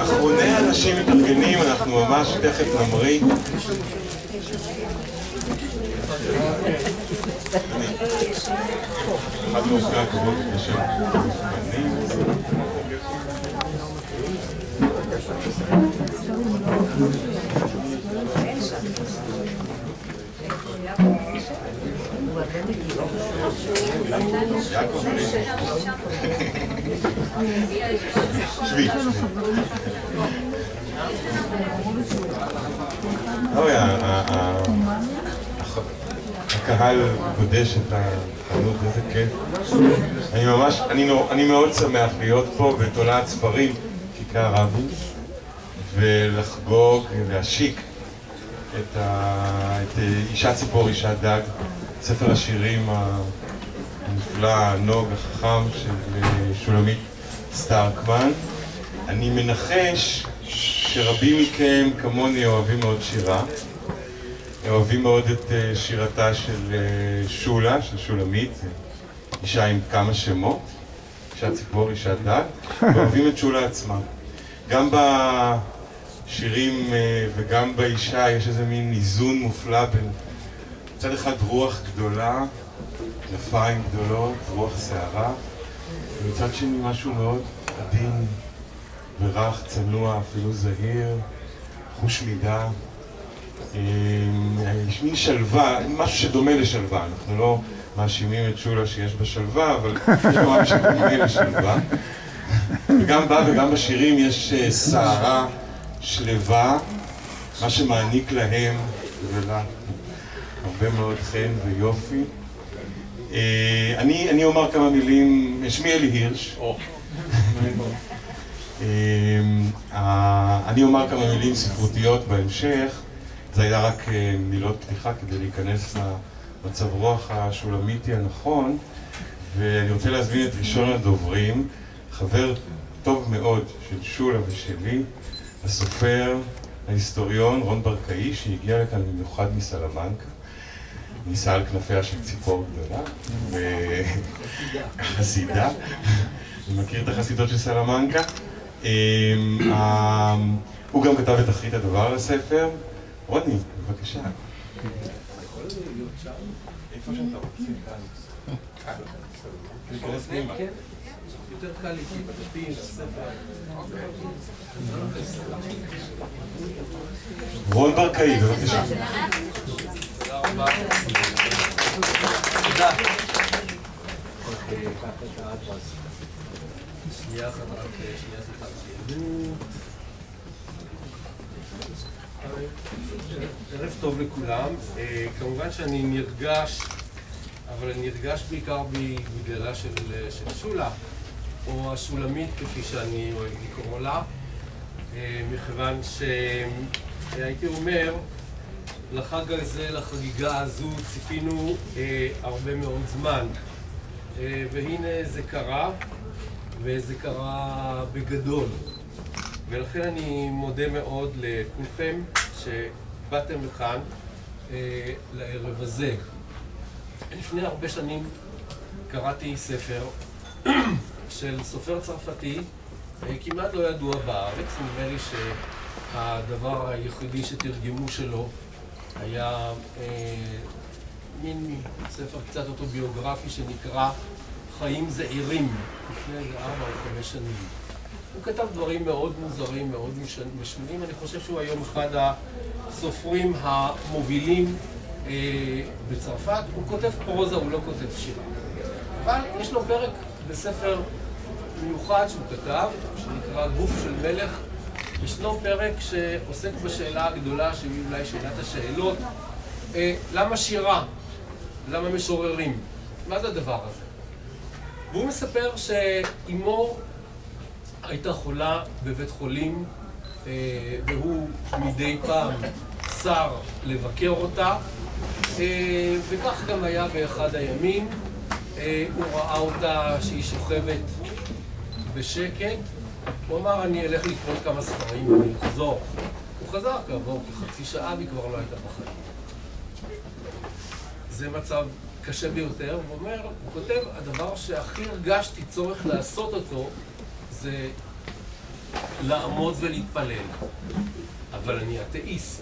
אחרוני אנשים מתארגנים, אנחנו ממש תכף נמריא. אחד מאופני הכבוד בשם בנים. שבי. הקהל גודש את החנות, איזה כיף. אני מאוד שמח להיות פה בתולעת ספרים, כיכר רבין, ולחגוג, להשיק את אישה ציפור, אישה דג, ספר השירים הנפלא, הנוג, החכם של שולמית סטרקמן. אני מנחש שרבים מכם כמוני אוהבים מאוד שירה. אוהבים מאוד את שירתה של שולה, של שולמית, אישה עם כמה שמות, אישה ציפור, אישה דג, ואוהבים את שולה עצמה. גם בשירים וגם באישה יש איזה מין איזון מופלא בין מצד אחד רוח גדולה, כנפיים גדולות, רוח שערה, ומצד שני משהו מאוד עדין ורך, צנוע, אפילו זהיר, חוש מידה. יש מין שלווה, משהו שדומה לשלווה, אנחנו לא מאשימים את שולה שיש בה שלווה, אבל יש לו משהו שדומה לשלווה. וגם בה וגם בשירים יש שערה, שלווה, מה שמעניק להם ולה הרבה מאוד חן ויופי. אני אומר כמה מילים, שמי אלי הירש. אני אומר כמה מילים ספרותיות בהמשך. זה היה רק מילות פתיחה כדי להיכנס למצב רוח השולמיתי הנכון, ואני רוצה להזמין את ראשון הדוברים, חבר טוב מאוד של שולה ושלי, הסופר, ההיסטוריון רון ברקאי, שהגיע לכאן במיוחד מסלמנקה, ניסה על כנפיה של ציפור גדולה, וחסידה, אני מכיר את החסידות של סלמנקה. הוא גם כתב את תחרית הדבר לספר. רוני, בבקשה. יכול להיות שם? איפה שאתה רוצה כאן? להיכנס פנימה. יותר קל לי, כי בדפים, הספר. רון ברקאי, בבקשה. תודה רבה. תודה. שנייה אחת רק, ערב טוב לכולם. כמובן שאני נרגש, אבל אני נרגש בעיקר בגללה של שולה, או השולמית כפי שאני אוהב לקרוא לה, מכיוון שהייתי אומר, לחג הזה, לחגיגה הזו, ציפינו הרבה מאוד זמן, והנה זה קרה, וזה קרה בגדול. ולכן אני מודה מאוד לכולכם שבאתם לכאן לערב הזה. לפני הרבה שנים קראתי ספר של סופר צרפתי, כמעט לא ידוע בארץ. נדמה לי שהדבר היחידי שתרגמו שלו היה מין ספר קצת אוטוביוגרפי שנקרא חיים זעירים, לפני 4 או 5 שנים. הוא כתב דברים מאוד מוזרים, מאוד משונים. אני חושב שהוא היום אחד הסופרים המובילים בצרפת. הוא כותב פרוזה, הוא לא כותב שירה. אבל יש לו פרק בספר מיוחד שהוא כתב, שנקרא גוף של מלך. ישנו פרק שעוסק בשאלה הגדולה, שהיא אולי שאלת השאלות. למה שירה? למה משוררים? מה זה הדבר הזה? והוא מספר שאימו הייתה חולה בבית חולים, והוא מדי פעם שר לבקר אותה, וכך גם היה באחד הימים. הוא ראה אותה שהיא שוכבת בשקט. הוא אמר, אני אלך לקרוא כמה ספרים ואני אחזור. הוא חזר כעבור כחצי שעה והיא כבר לא הייתה בחיים. זה מצב קשה ביותר. הוא אומר, הוא כותב, הדבר שהכי הרגשתי צורך לעשות אותו, זה לעמוד ולהתפלל. אבל אני אתאיסט,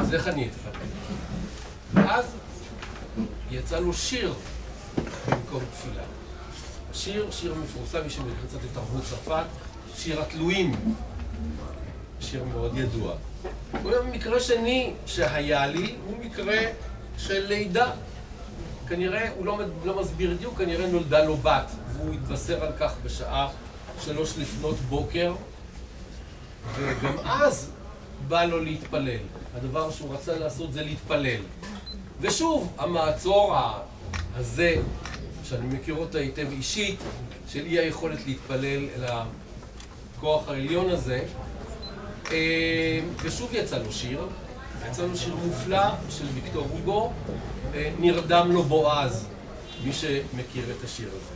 אז איך אני אתפלל? ואז יצא לו שיר במקום תפילה. שיר מפורסם, מי שמכיר קצת את תרבות צרפת, שיר התלויים, שיר מאוד ידוע. מקרה שני שהיה לי הוא מקרה של לידה. כנראה, הוא לא מסביר בדיוק, כנראה נולדה לו בת, והוא התבשר על כך בשעה 3 לפנות בוקר, וגם אז בא לו להתפלל. הדבר שהוא רצה לעשות זה להתפלל. ושוב, המעצור הזה, שאני מכיר אותה היטב אישית, של אי היכולת להתפלל אל הכוח העליון הזה, ושוב יצא לו שיר מופלא של ויקטור הוגו, נרדם לו בועז, מי שמכיר את השיר הזה.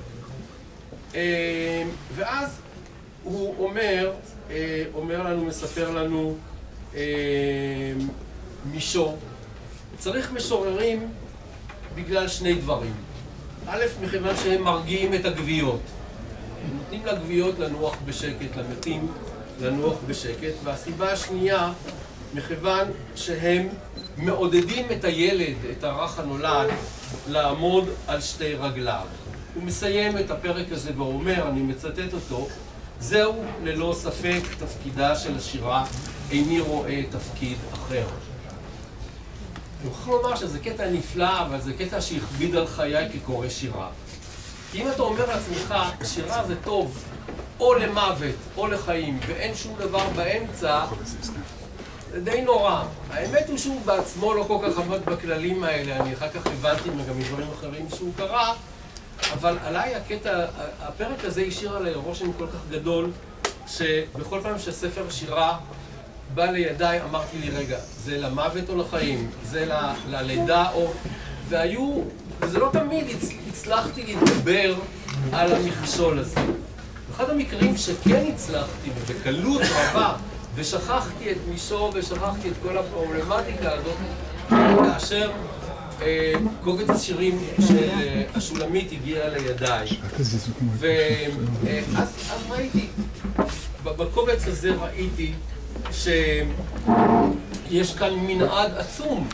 ואז הוא מספר לנו מישור. צריך משוררים בגלל שני דברים. א', מכיוון שהם מרגיעים את הגוויות. הם נותנים לגוויות לנוח בשקט, למתים לנוח בשקט. והסיבה השנייה, מכיוון שהם מעודדים את הילד, את הרך הנולד, לעמוד על שתי רגליו. הוא מסיים את הפרק הזה ואומר, אני מצטט אותו, זהו ללא ספק תפקידה של השירה, איני רואה תפקיד אחר. אני יכול לומר שזה קטע נפלא, אבל זה קטע שהכביד על חיי כקורא שירה. כי אם אתה אומר לעצמך, שירה זה טוב, או למוות, או לחיים, ואין שום דבר באמצע, זה די נורא. האמת הוא שהוא בעצמו לא כל כך עמד בכללים האלה, אני אחר כך הבנתי גם מדברים אחרים שהוא קרא, אבל עליי הפרק הזה השאיר עליי רושם כל כך גדול, שבכל פעם שספר שירה בא לידיי, אמרתי לי, רגע, זה למוות או לחיים? זה ללידה או... וזה לא תמיד הצלחתי להתגבר על המכשול הזה. אחד המקרים שכן הצלחתי, ובקלות רבה, ושכחתי את מישור ושכחתי את כל הפרובלמטיקה הזאת, כאשר קובץ השירים של השולמית הגיע לידיי. ואז ראיתי, בקובץ הזה ראיתי שיש כאן מנעד עצום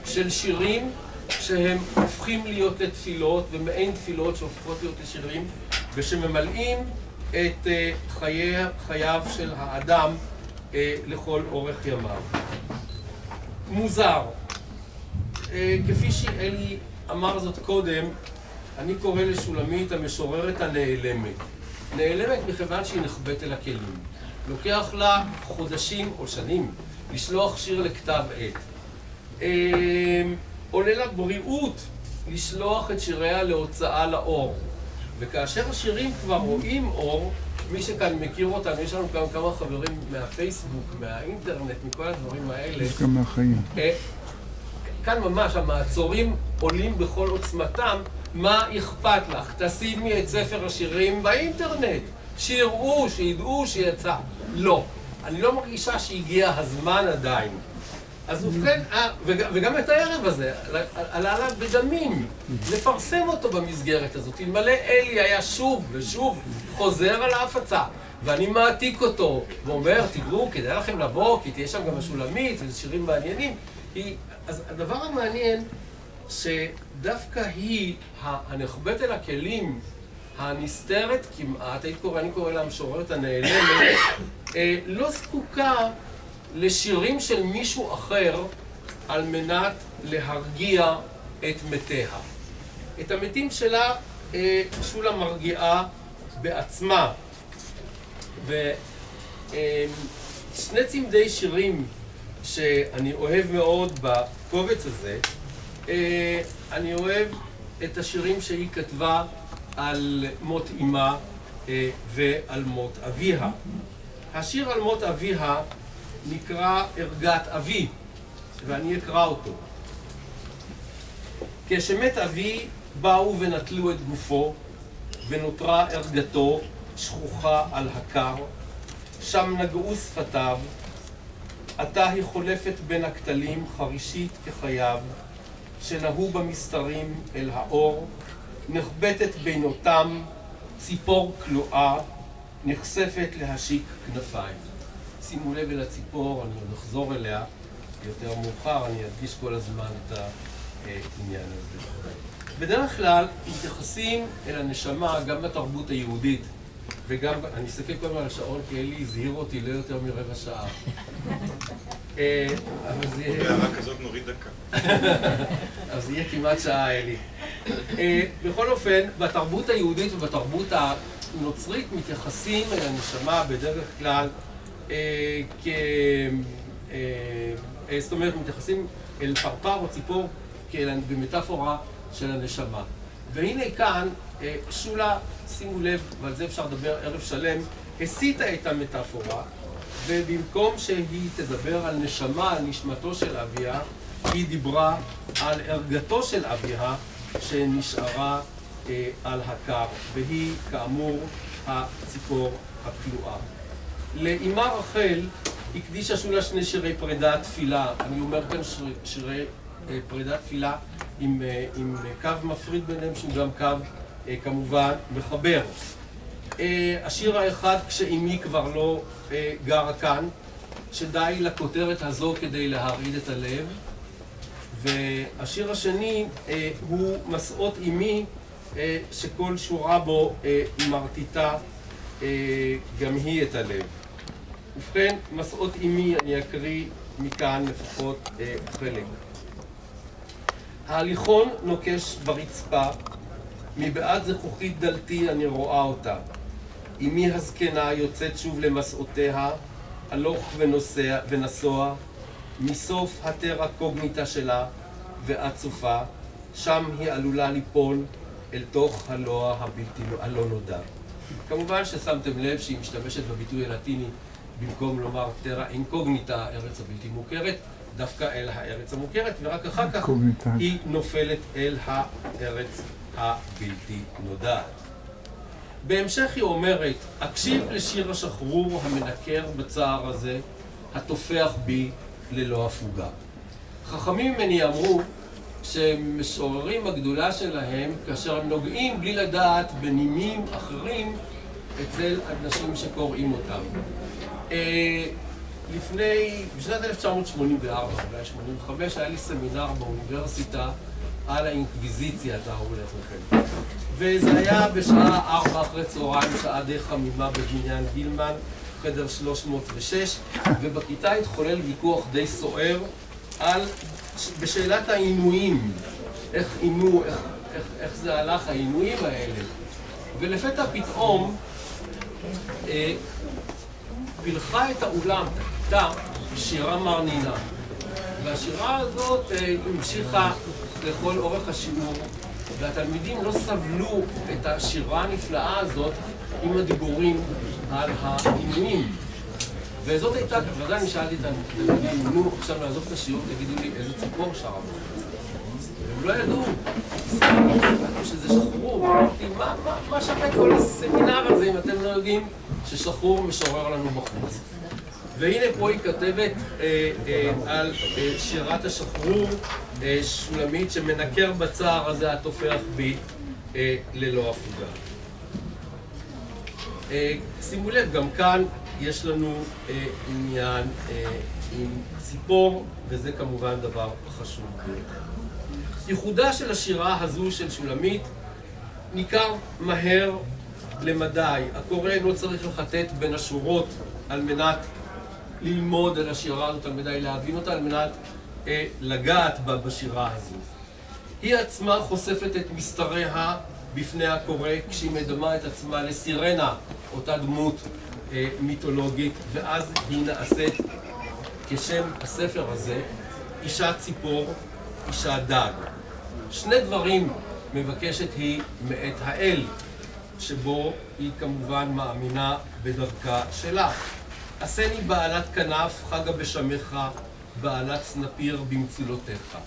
של שירים שהם הופכים להיות לתפילות, ומעין תפילות שהופכות להיות לשירים, ושממלאים את חייו של האדם לכל אורך ימיו. מוזר. כפי שאלי אמר זאת קודם, אני קורא לשולמית המשוררת הנעלמת. נעלמת מכיוון שהיא נחבאת אל הכלים. לוקח לה חודשים או שנים לשלוח שיר לכתב עת. עולה לה בריאות לשלוח את שיריה להוצאה לאור. וכאשר השירים כבר רואים אור, מי שכאן מכיר אותם, יש לנו גם כמה חברים מהפייסבוק, מהאינטרנט, מכל הדברים האלה. יש גם מהחיים. כאן ממש המעצורים עולים בכל עוצמתם. מה אכפת לך? תשימי את ספר השירים באינטרנט. שיראו, שידעו שיצא. לא. אני לא מרגישה שהגיע הזמן עדיין. אז ובכן, וגם את הערב הזה, עלה לה בדמים, לפרסם אותו במסגרת הזאת. אלמלא אלי היה שוב ושוב חוזר על ההפצה, ואני מעתיק אותו, ואומר, תראו, כדאי לכם לבוא, כי תהיה שם גם השולמית, וזה שירים מעניינים. אז הדבר המעניין, שדווקא היא, הנחבאת אל הכלים, הנסתרת כמעט, אני קורא לה המשוררת הנעלמת, לא זקוקה לשירים של מישהו אחר על מנת להרגיע את מתיה. את המתים שלה שולה מרגיעה בעצמה. ושני צמדי שירים שאני אוהב מאוד בקובץ הזה, אני אוהב את השירים שהיא כתבה על מות אמה ועל מות אביה. השיר על מות אביה נקרא ערגת אבי, ואני אקרא אותו. כשמת אבי באו ונטלו את גופו, ונותרה ערגתו שכוחה על הקר, שם נגעו שפתיו, עתה היא חולפת בין הכתלים חרישית כחייו, שנהו במסתרים אל האור, נחבטת בין אותם ציפור כלואה, נחשפת להשיק כנפיים. שימו לב אל הציפור, אני עוד אחזור אליה יותר מאוחר, אני אדגיש כל הזמן את העניין הזה. בדרך כלל מתייחסים אל הנשמה גם בתרבות היהודית, וגם, אני אסתכל כל הזמן על השעון כי אלי הזהיר אותי לא יותר מרבע שעה. אבל זה יהיה... בהערה כזאת נוריד דקה. אז זה יהיה כמעט שעה, אלי. בכל אופן, בתרבות היהודית ובתרבות הנוצרית מתייחסים אל הנשמה בדרך כלל זאת אומרת, מתייחסים אל פרפר או ציפור במטאפורה של הנשמה. והנה כאן, שולה, שימו לב, ועל זה אפשר לדבר ערב שלם, הסיטה את המטאפורה, ובמקום שהיא תדבר על נשמה, על נשמתו של אביה, היא דיברה על ערגתו של אביה, שנשארה על הקר, והיא כאמור הציפור הכלואה. לאמא רחל הקדישה שולה שני שירי פרידה תפילה. אני אומר כאן שירי פרידה תפילה עם קו מפריד ביניהם, שהוא גם קו כמובן מחבר. השיר האחד, כשאמי כבר לא גרה כאן, שדי לכותרת הזו כדי להרעיד את הלב. והשיר השני הוא מסעות אמי, שכל שורה בו מרטיטה גם היא את הלב. ובכן, מסעות אמי, אני אקריא מכאן לפחות חלק. ההליכון נוקש ברצפה, מבעד זכוכית דלתי אני רואה אותה. אמי הזקנה יוצאת שוב למסעותיה, הלוך ונסוע, מסוף הטרה קוגניטה שלה ועד סופה, שם היא עלולה ליפול אל תוך הלוע הלא נודע. כמובן ששמתם לב שהיא משתמשת בביטוי הלטיני במקום לומר טרה אינקוגניטה, הארץ הבלתי מוכרת, דווקא אל הארץ המוכרת, ורק אחר כך היא נופלת אל הארץ הבלתי נודעת. בהמשך היא אומרת, אקשיב לשיר השחרור המנקר בצער הזה, התופח בי ללא הפוגה. חכמים ממני אמרו שמשוררים הגדולה שלהם, כאשר הם נוגעים בלי לדעת בנימים אחרים אצל אנשים שקוראים אותם. בשנת 1984, אולי 85, היה לי סמינר באוניברסיטה על האינקוויזיציה, תארו לעצמכם. וזה היה בשעה 4 אחרי צהריים, שעה די חמימה בבניין גילמן, חדר 306, ובכיתה התחולל ויכוח די סוער בשאלת העינויים. איך עינו, איך זה הלך, העינויים האלה. ולפתע פתאום פילחה את האולם, הייתה שירה מרנינה. והשירה הזאת המשיכה לכל אורך השיעור, והתלמידים לא סבלו את השירה הנפלאה הזאת עם הדיבורים על העינויים. וזאת הייתה, בוודאי אני שאלתי את התלמידים, נו, עכשיו נעזוב את השיעור, תגידו לי איזה ציפור שרה. והם לא ידעו, שזה שחרור, אמרתי, מה שווה כל הסמינר הזה אם אתם לא יודעים ששחרור משורר לנו בחוץ. והנה פה היא כתבת על שירת השחרור, שולמית, שמנקר בצער הזה התופח בי ללא הפוגה. שימו לב, גם כאן יש לנו עניין עם ציפור, וזה כמובן דבר חשוב ביותר. ייחודה של השירה הזו של שולמית ניכר מהר למדי. הקורא לא צריך לחטט בין השורות על מנת ללמוד על השירה הזאת, על מדי להבין אותה, על מנת לגעת בה בשירה הזו. היא עצמה חושפת את מסתריה בפני הקורא כשהיא מדמה את עצמה לסירנה, אותה דמות מיתולוגית, ואז היא נעשית כשם הספר הזה, אישה ציפור, אישה דג. שני דברים מבקשת היא מאת האל, שבו היא כמובן מאמינה בדרכה שלה. עשני בעלת כנף, חגה בשמך, בעלת סנפיר במצולותיך.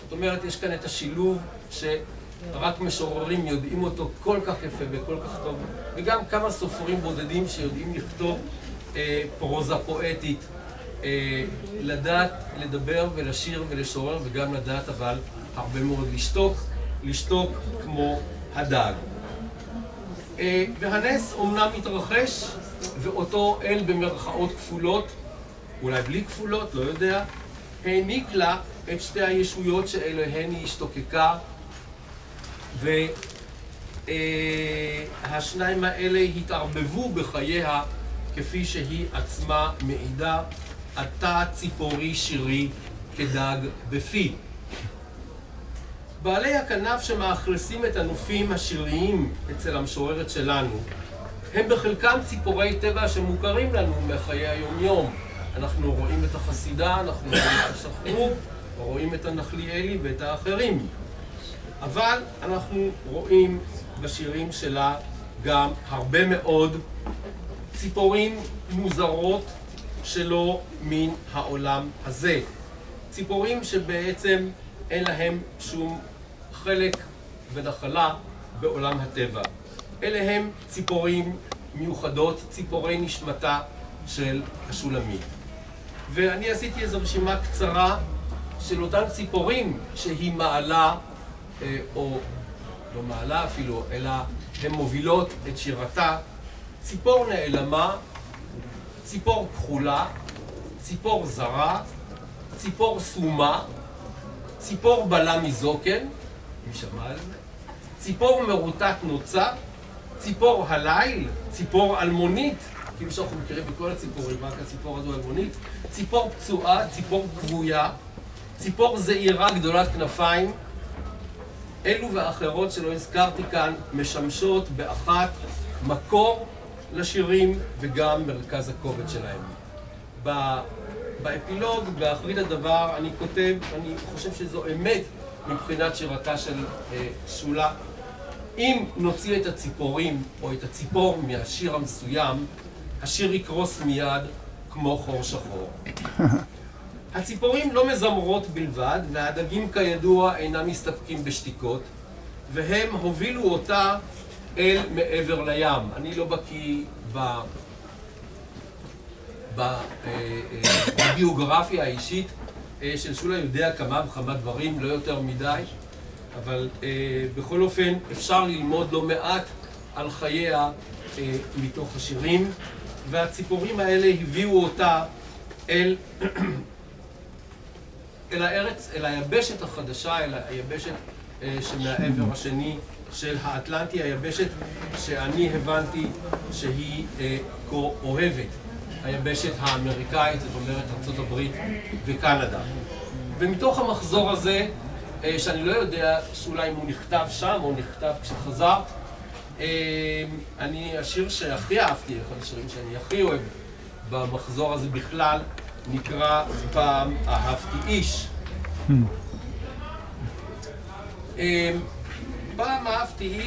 זאת אומרת, יש כאן את השילוב שרק משוררים יודעים אותו כל כך יפה וכל כך טוב, וגם כמה סופרים בודדים שיודעים לכתוב פרוזה פואטית, לדעת לדבר ולשיר ולשורר, וגם לדעת אבל הרבה מאוד לשתוק כמו הדג. והנס אומנם מתרחש, ואותו אל במרכאות כפולות, אולי בלי כפולות, לא יודע, העניק לה את שתי הישויות שאליהן היא השתוקקה, והשניים האלה התערבבו בחייה כפי שהיא עצמה מעידה, אתה ציפורי שירי כדג בפי. בעלי הכנף שמאכלסים את הנופים השיריים אצל המשוררת שלנו, הם בחלקם ציפורי טבע שמוכרים לנו מחיי היומיום. אנחנו רואים את החסידה, אנחנו רואים את השחרור, רואים את הנחליאלי ואת האחרים. אבל אנחנו רואים בשירים שלה גם הרבה מאוד ציפורים מוזרות שלא מן העולם הזה. ציפורים שבעצם אין להם שום חלק ונחלה בעולם הטבע. אלה הם ציפורים מיוחדות, ציפורי נשמתה של השולמית. ואני עשיתי איזו רשימה קצרה של אותן ציפורים שהיא מעלה, או לא מעלה אפילו, אלא הן מובילות את שירתה. ציפור נעלמה, ציפור כחולה, ציפור זרה, ציפור סומה, ציפור בלה מזוקן, מי שמע על זה? ציפור מרוטת נוצה, ציפור הליל, ציפור אלמונית, כאילו שאנחנו מכירים בכל הציפורים, רק הציפור הזו אלמונית, ציפור פצועה, ציפור כבויה, ציפור זעירה גדולת כנפיים. אלו ואחרות שלא הזכרתי כאן משמשות באחת מקור לשירים וגם מרכז הכובד שלהם. באפילוג, באחרית הדבר, אני כותב, אני חושב שזו אמת מבחינת שירתה של שולה. אם נוציא את הציפורים או את הציפור מהשיר המסוים, השיר יקרוס מיד כמו חור שחור. הציפורים לא מזמרות בלבד, והדגים כידוע אינם מסתפקים בשתיקות, והם הובילו אותה אל מעבר לים. אני לא בקיא בביוגרפיה האישית של שולה, יודע כמה וכמה דברים, לא יותר מדי, אבל בכל אופן אפשר ללמוד לא מעט על חייה מתוך השירים, והציפורים האלה הביאו אותה אל הארץ, אל היבשת החדשה, אל היבשת שמהעבר השני של האטלנטי, היבשת שאני הבנתי שהיא כה אוהבת, היבשת האמריקאית, זאת אומרת ארצות הברית וקנדה. ומתוך המחזור הזה, שאני לא יודע שאולי אם הוא נכתב שם או נכתב כשחזר, השיר שהכי אהבתי, אחד השירים שאני הכי אוהב במחזור הזה בכלל, נקרא פעם אהבתי איש. פעם אהבתי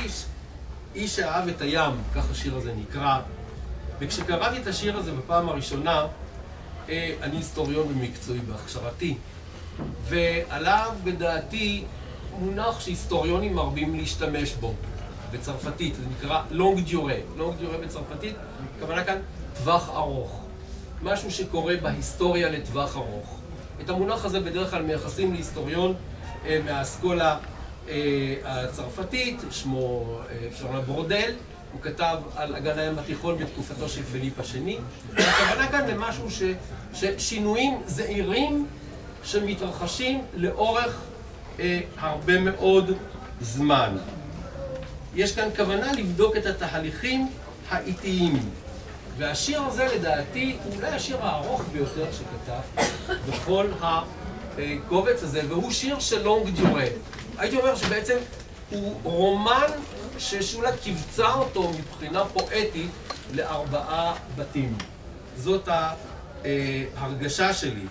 איש שאהב את הים, כך השיר הזה נקרא. וכשקראתי את השיר הזה בפעם הראשונה, אני היסטוריון במקצועי בהכשרתי, ועליו בדעתי מונח שהיסטוריונים מרבים להשתמש בו בצרפתית, זה נקרא לונג דיורה. לונג דיורה בצרפתית, הכוונה כאן טווח ארוך. משהו שקורה בהיסטוריה לטווח ארוך. את המונח הזה בדרך כלל מייחסים להיסטוריון מהאסכולה הצרפתית, שמו פרנן ברודל. הוא כתב על אגן הים התיכון בתקופתו של פיליפ השני. הכוונה כאן למשהו ששינויים זעירים שמתרחשים לאורך הרבה מאוד זמן. יש כאן כוונה לבדוק את התהליכים האיטיים. והשיר הזה לדעתי הוא אולי השיר הארוך ביותר שכתב בכל הקובץ הזה, והוא שיר של לונג דיורה. הייתי אומר שבעצם הוא רומן ששולה קיבצה אותו מבחינה פואטית ל4 בתים. זאת ההרגשה שלי.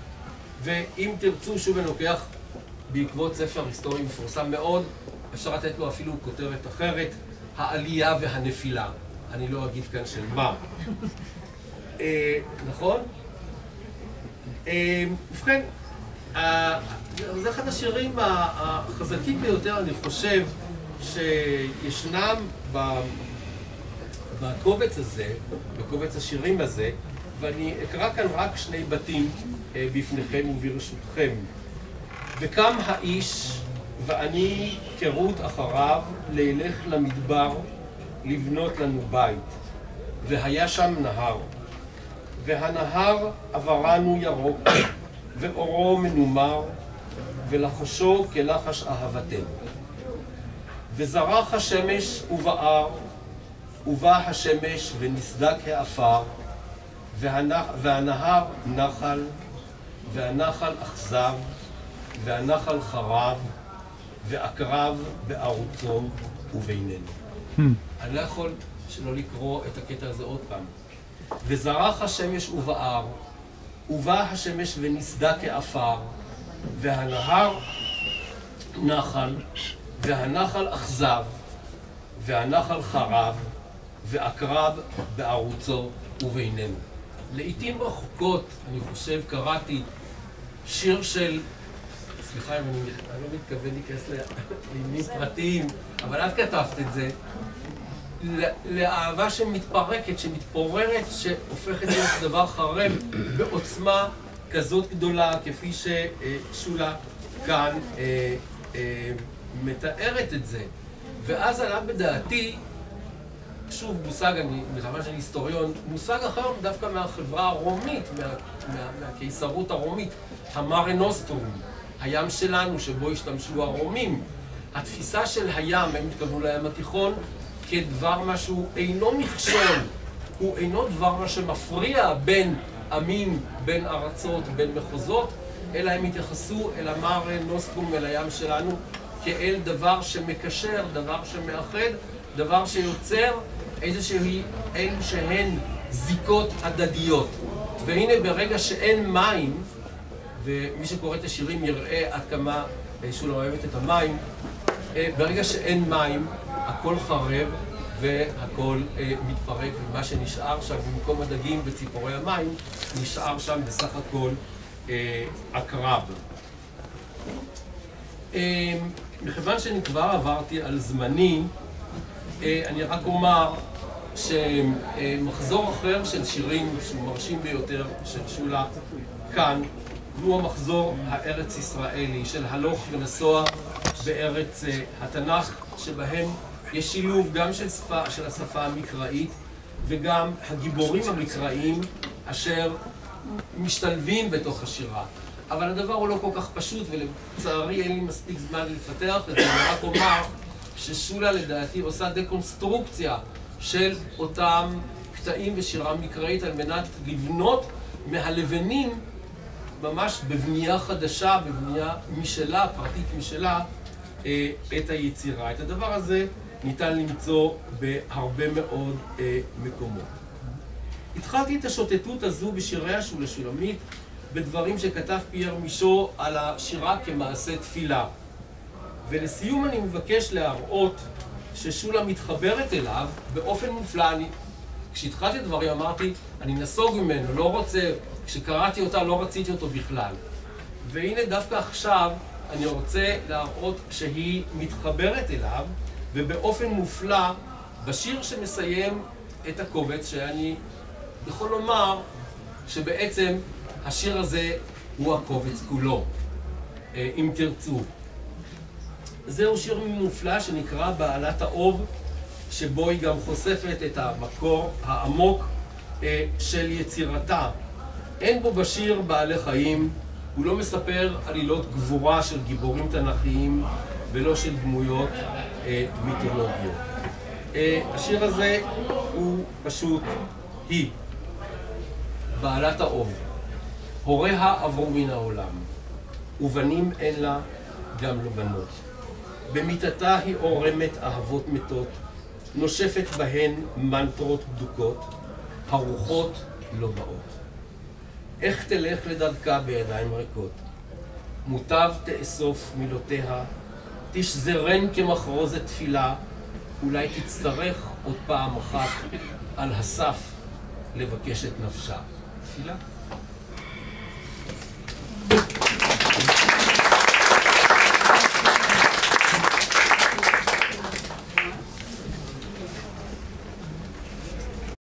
ואם תרצו, שוב אני לוקח בעקבות ספר היסטורי מפורסם מאוד, אפשר לתת לו אפילו כותרת אחרת, העלייה והנפילה. אני לא אגיד כאן של מה. נכון? ובכן, זה אחד השירים החזקים ביותר, אני חושב, שישנם בקובץ הזה, בקובץ השירים הזה, ואני אקרא כאן רק 2 בתים בפניכם וברשותכם. וקם האיש ואני כרות אחריו לילך למדבר לבנות לנו בית. והיה שם נהר, והנהר עברנו ירוק, ואורו מנומר, ולחשו כלחש אהבתנו. וזרח השמש ובער, ובא השמש ונסדק העפר, והנהר נחל, והנחל אכזב, והנחל חרב, ועקרב בערוצו ובינינו. אני לא יכול שלא לקרוא את הקטע הזה עוד פעם. וזרח השמש ובער, ובא השמש ונסדק העפר, והנהר נחל, והנחל אכזב, והנחל חרב, ועקרב בערוצו ובינינו. לעתים רחוקות, אני חושב, קראתי שיר של, סליחה אם אני לא מתכוון להיכנס לעניינים פרטיים, אבל את כתבת את זה, לאהבה שמתפרקת, שמתפוררת, שהופכת להיות דבר חרב בעוצמה כזאת גדולה, כפי ששולה כאן מתארת את זה. ואז עלה בדעתי, שוב מושג, מכיוון שאני היסטוריון, מושג אחר דווקא מהחברה הרומית, מהקיסרות הרומית, המארה נוסטרום, הים שלנו שבו השתמשו הרומים. התפיסה של הים, הם התכוונו לים התיכון, כדבר משהו אינו מכשול, הוא אינו דבר מה שמפריע בין עמים, בין ארצות, בין מחוזות, אלא הם התייחסו אל המארה נוסטרום, אל הים שלנו, כאל דבר שמקשר, דבר שמאחד, דבר שיוצר איזשהן זיקות הדדיות. והנה ברגע שאין מים, ומי שקורא את השירים יראה עד כמה שולה אוהבת את המים, ברגע שאין מים, הכל חרב והכל מתפרק, ומה שנשאר שם במקום הדגים וציפורי המים, נשאר שם בסך הכל עקרב. מכיוון שאני כבר עברתי על זמני, אני רק אומר שמחזור אחר של שירים שהוא מרשים ביותר של שולה כאן, הוא המחזור הארץ ישראלי של הלוך ונסוע בארץ התנ"ך, שבהם יש שילוב גם של השפה המקראית וגם הגיבורים המקראיים אשר משתלבים בתוך השירה. אבל הדבר הוא לא כל כך פשוט, ולצערי אין לי מספיק זמן לפתח את זה. אני רק אומר ששולה לדעתי עושה דקונסטרוקציה של אותם קטעים ושירה מקראית על מנת לבנות מהלבנים ממש בבנייה חדשה, בבנייה משלה, פרטית משלה, את היצירה. את הדבר הזה ניתן למצוא בהרבה מאוד מקומות. התחלתי את השוטטות הזו בשיריה של שולמית בדברים שכתב פייר מישו על השירה כמעשה תפילה. ולסיום אני מבקש להראות ששולה מתחברת אליו באופן מופלא. כשהתחלתי את דברים אמרתי, אני נסוג ממנו, לא רוצה, כשקראתי אותה לא רציתי אותו בכלל. והנה דווקא עכשיו אני רוצה להראות שהיא מתחברת אליו, ובאופן מופלא בשיר שמסיים את הקובץ, שאני יכול לומר שבעצם השיר הזה הוא הקובץ כולו, אם תרצו. זהו שיר מופלא שנקרא בעלת האוב, שבו היא גם חושפת את המקור העמוק של יצירתה. אין בו בשיר בעלי חיים, הוא לא מספר עלילות גבורה של גיבורים תנ"כיים ולא של דמויות מיתולוגיות. השיר הזה הוא פשוט היא, בעלת האוב. הוריה עברו מן העולם, ובנים אין לה, גם לא בנות. במיטתה היא עורמת אהבות מתות, נושפת בהן מנטרות בדוקות, הרוחות לא באות. איך תלך לדרכה בידיים ריקות? מוטב תאסוף מילותיה, תשזרן כמחרוזת תפילה, אולי תצטרך עוד פעם אחת על הסף לבקש את נפשה. תפילה.